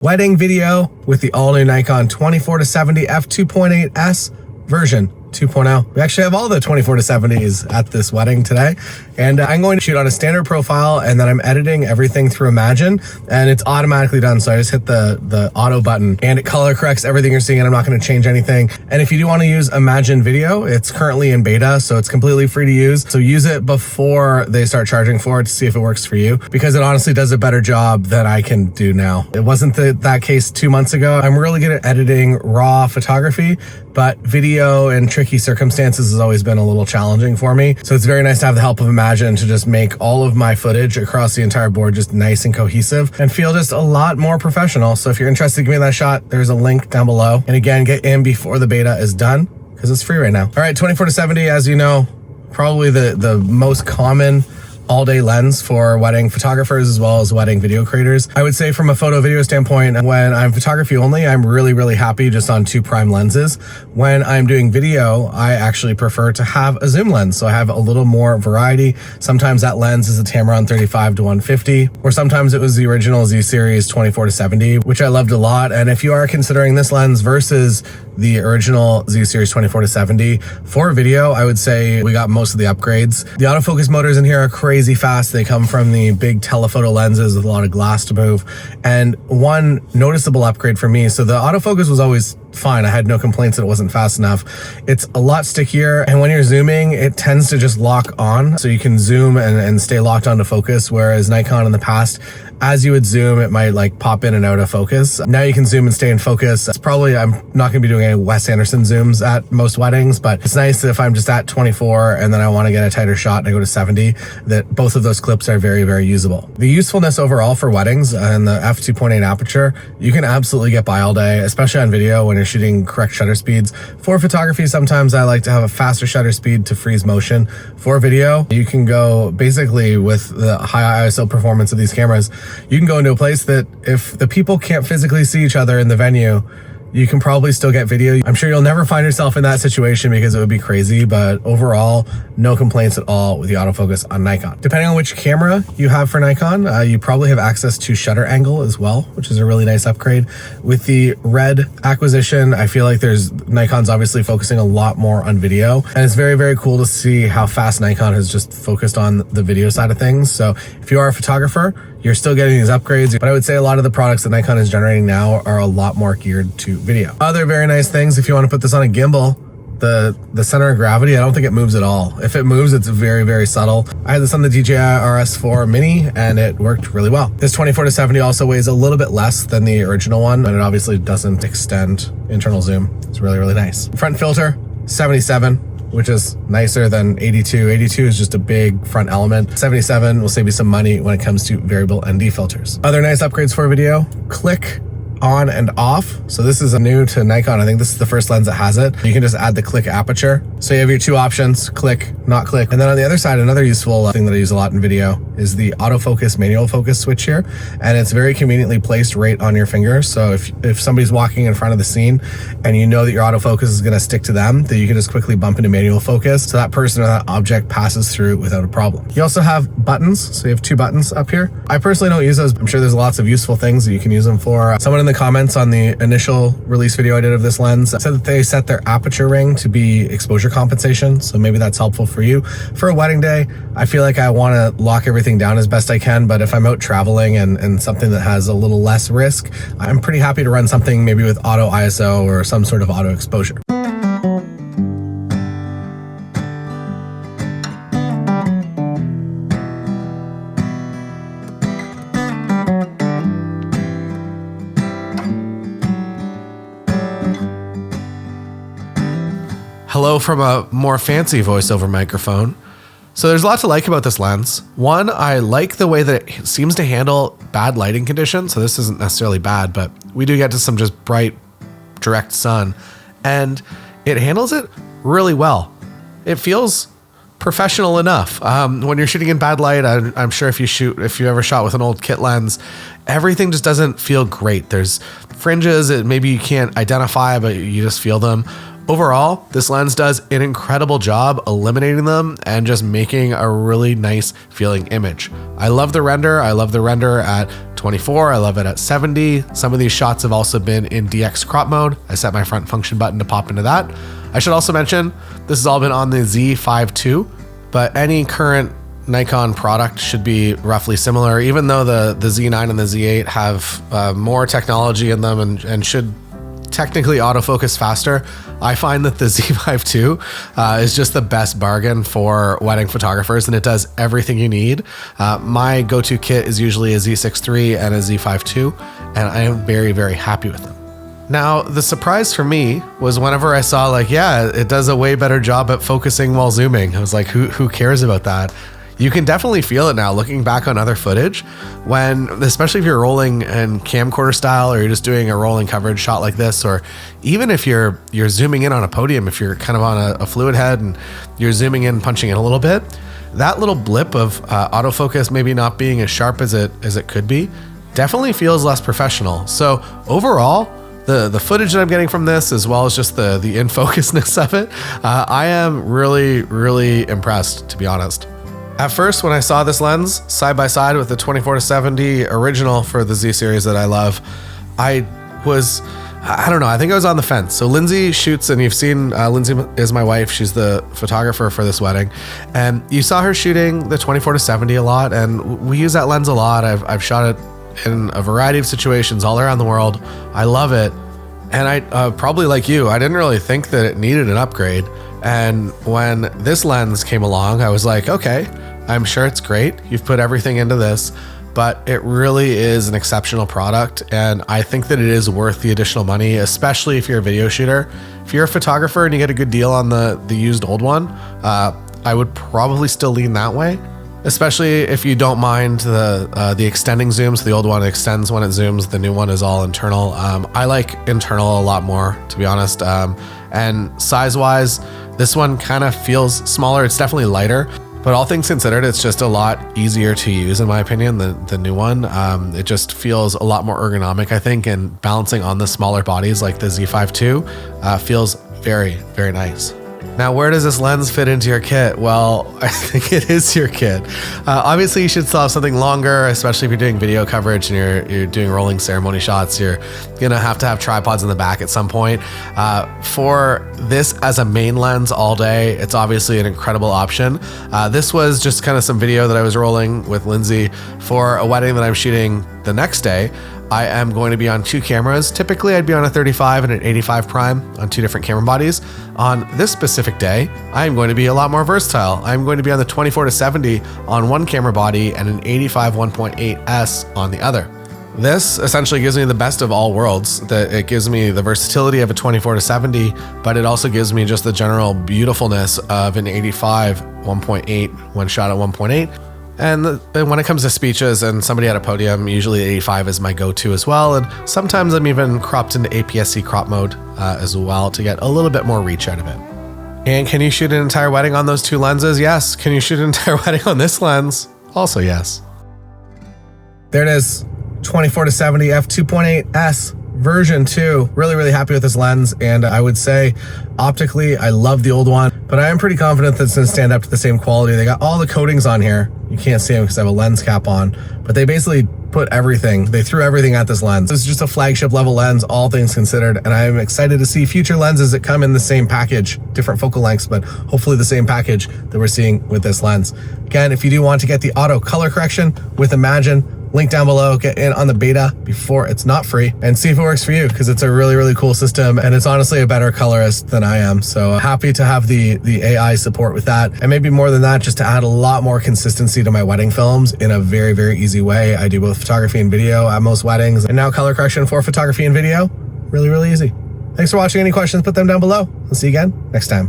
Wedding video with the all-new Nikon 24-70 f2.8 version 2.0. We actually have all the 24-70s at this wedding today, and I'm going to shoot on a standard profile, and then I'm editing everything through Imagen, and it's automatically done. So I just hit the auto button and it color corrects everything you're seeing, and I'm not going to change anything. And if you do want to use Imagen video, it's currently in beta, so it's completely free to use. So use it before they start charging for it to see if it works for you, because it honestly does a better job than I can do now. It wasn't that case 2 months ago. I'm really good at editing raw photography, but video and tricky circumstances has always been a little challenging for me. So it's very nice to have the help of Imagen to just make all of my footage across the entire board just nice and cohesive and feel just a lot more professional. So if you're interested, give me that shot. There's a link down below. And again, get in before the beta is done because it's free right now. All right, 24-70, as you know, probably the most common all-day lens for wedding photographers as well as wedding video creators. I would say from a photo video standpoint, when I'm photography only, I'm really happy just on 2 prime lenses. When I'm doing video, I actually prefer to have a zoom lens, so I have a little more variety. Sometimes that lens is a Tamron 35-150, or sometimes it was the original Z series 24-70, which I loved a lot. And if you are considering this lens versus the original Z series 24-70 for video, I would say we got most of the upgrades. The autofocus motors in here are crazy fast. They come from the big telephoto lenses with a lot of glass to move. And one noticeable upgrade for me, so the autofocus was always fine. I had no complaints that it wasn't fast enough. It's a lot stickier, and when you're zooming, it tends to just lock on. So you can zoom and stay locked onto focus, whereas Nikon in the past, as you would zoom, it might like pop in and out of focus. Now you can zoom and stay in focus. It's probably, I'm not going to be doing any Wes Anderson zooms at most weddings, but it's nice that if I'm just at 24 and then I want to get a tighter shot and I go to 70, that both of those clips are very usable. The usefulness overall for weddings and the f2.8 aperture, you can absolutely get by all day, especially on video when you're shooting correct shutter speeds. For photography, sometimes I like to have a faster shutter speed to freeze motion. For video, you can go basically with the high ISO performance of these cameras, you can go into a place that if the people can't physically see each other in the venue, you can probably still get video. I'm sure you'll never find yourself in that situation because it would be crazy, but overall, no complaints at all with the autofocus on Nikon. Depending on which camera you have for Nikon, you probably have access to shutter angle as well, which is a really nice upgrade. With the Red acquisition, I feel like Nikon's obviously focusing a lot more on video, and it's very cool to see how fast Nikon has just focused on the video side of things. So if you are a photographer, you're still getting these upgrades, but I would say a lot of the products that Nikon is generating now are a lot more geared to video. Other very nice things, if you want to put this on a gimbal, the center of gravity, I don't think it moves at all. If it moves, it's very subtle. I had this on the DJI RS4 Mini and it worked really well. This 24-70 also weighs a little bit less than the original one, and it obviously doesn't extend internal zoom. It's really nice. Front filter, 77. Which is nicer than 82. 82 is just a big front element. 77 will save you some money when it comes to variable ND filters. Other nice upgrades for video, click on and off. So this is new to Nikon. I think this is the first lens that has it. You can just add the click aperture. So you have your 2 options, click, not click. And then on the other side, another useful thing that I use a lot in video is the autofocus manual focus switch here. And it's very conveniently placed right on your finger. So if somebody's walking in front of the scene and you know that your autofocus is going to stick to them, that you can just quickly bump into manual focus. So that person or that object passes through without a problem. You also have buttons. So you have 2 buttons up here. I personally don't use those. I'm sure there's lots of useful things that you can use them for. Someone in the comments on the initial release video I did of this lens said that they set their aperture ring to be exposure compensation, so maybe that's helpful for you. For a wedding day, I feel like I want to lock everything down as best I can, but if I'm out traveling and something that has a little less risk, I'm pretty happy to run something maybe with auto ISO or some sort of auto exposure. Hello from a more fancy voiceover microphone. So there's a lot to like about this lens. One, I like the way that it seems to handle bad lighting conditions. So this isn't necessarily bad, but we do get to some just bright, direct sun, and it handles it really well. It feels professional enough. When you're shooting in bad light, I'm sure if you ever shot with an old kit lens, everything just doesn't feel great. There's fringes that maybe you can't identify, but you just feel them. Overall, this lens does an incredible job eliminating them and just making a really nice feeling image. I love the render. I love the render at 24. I love it at 70. Some of these shots have also been in DX crop mode. I set my front function button to pop into that. I should also mention this has all been on the Z5 II, but any current Nikon product should be roughly similar, even though the Z9 and the Z8 have more technology in them and should technically autofocus faster. I find that the Z5 II is just the best bargain for wedding photographers, and it does everything you need. My go-to kit is usually a Z6 III and a Z5 II, and I am very, very happy with them. Now, the surprise for me was whenever I saw like, yeah, it does a way better job at focusing while zooming. I was like, who cares about that? You can definitely feel it now looking back on other footage when, especially if you're rolling in camcorder style or you're just doing a rolling coverage shot like this, or even if you're zooming in on a podium, if you're kind of on a fluid head and you're zooming in, punching in a little bit, that little blip of autofocus maybe not being as sharp as it could be definitely feels less professional. So overall, the footage that I'm getting from this, as well as just the in-focusness of it, I am really, really impressed, to be honest. At first, when I saw this lens side by side with the 24-70 original for the Z series that I love, I don't know, I think I was on the fence. So Lindsay shoots, and you've seen, Lindsay is my wife. She's the photographer for this wedding. And you saw her shooting the 24-70 a lot, and we use that lens a lot. I've shot it in a variety of situations all around the world. I love it. And I probably like you, I didn't really think that it needed an upgrade. And when this lens came along, I was like, okay, I'm sure it's great. You've put everything into this, but it really is an exceptional product. And I think that it is worth the additional money, especially if you're a video shooter. If you're a photographer and you get a good deal on the used old one, I would probably still lean that way, especially if you don't mind the extending zooms. The old one extends when it zooms. The new one is all internal. I like internal a lot more, to be honest. And size-wise, this one kind of feels smaller. It's definitely lighter. But all things considered, it's just a lot easier to use, in my opinion, than the new one. It just feels a lot more ergonomic, I think, and balancing on the smaller bodies like the Z5 II feels very, very nice. Now, where does this lens fit into your kit? Well, I think it is your kit. Obviously, you should still have something longer, especially if you're doing video coverage and you're doing rolling ceremony shots. You're gonna have to have tripods in the back at some point. For this as a main lens all day, it's obviously an incredible option. This was just kind of some video that I was rolling with Lindsay for a wedding that I'm shooting the next day. I am going to be on two cameras. Typically, I'd be on a 35 and an 85 prime on two different camera bodies. On this specific day, I am going to be a lot more versatile. I'm going to be on the 24-70 on one camera body and an 85 1.8S on the other. This essentially gives me the best of all worlds. That it gives me the versatility of a 24-70, but it also gives me just the general beautifulness of an 85 1.8 when shot at 1.8. And when it comes to speeches and somebody at a podium, usually 85 is my go-to as well. And sometimes I'm even cropped into APS-C crop mode as well to get a little bit more reach out of it. And can you shoot an entire wedding on those two lenses? Yes. Can you shoot an entire wedding on this lens? Also yes. There it is, 24-70 f2.8S version 2. Really, really happy with this lens. And I would say optically, I love the old one, but I am pretty confident that it's gonna stand up to the same quality. They got all the coatings on here. You can't see them because I have a lens cap on, but they basically put everything, they threw everything at this lens. This is just a flagship level lens, all things considered, and I am excited to see future lenses that come in the same package, different focal lengths, but hopefully the same package that we're seeing with this lens. Again, if you do want to get the auto color correction with Imagen, link down below, get in on the beta before it's not free and see if it works for you, because it's a really, really cool system and it's honestly a better colorist than I am. So happy to have the AI support with that. And maybe more than that, just to add a lot more consistency to my wedding films in a very, very easy way. I do both photography and video at most weddings, and now color correction for photography and video. Really, really easy. Thanks for watching. Any questions, put them down below. I'll see you again next time.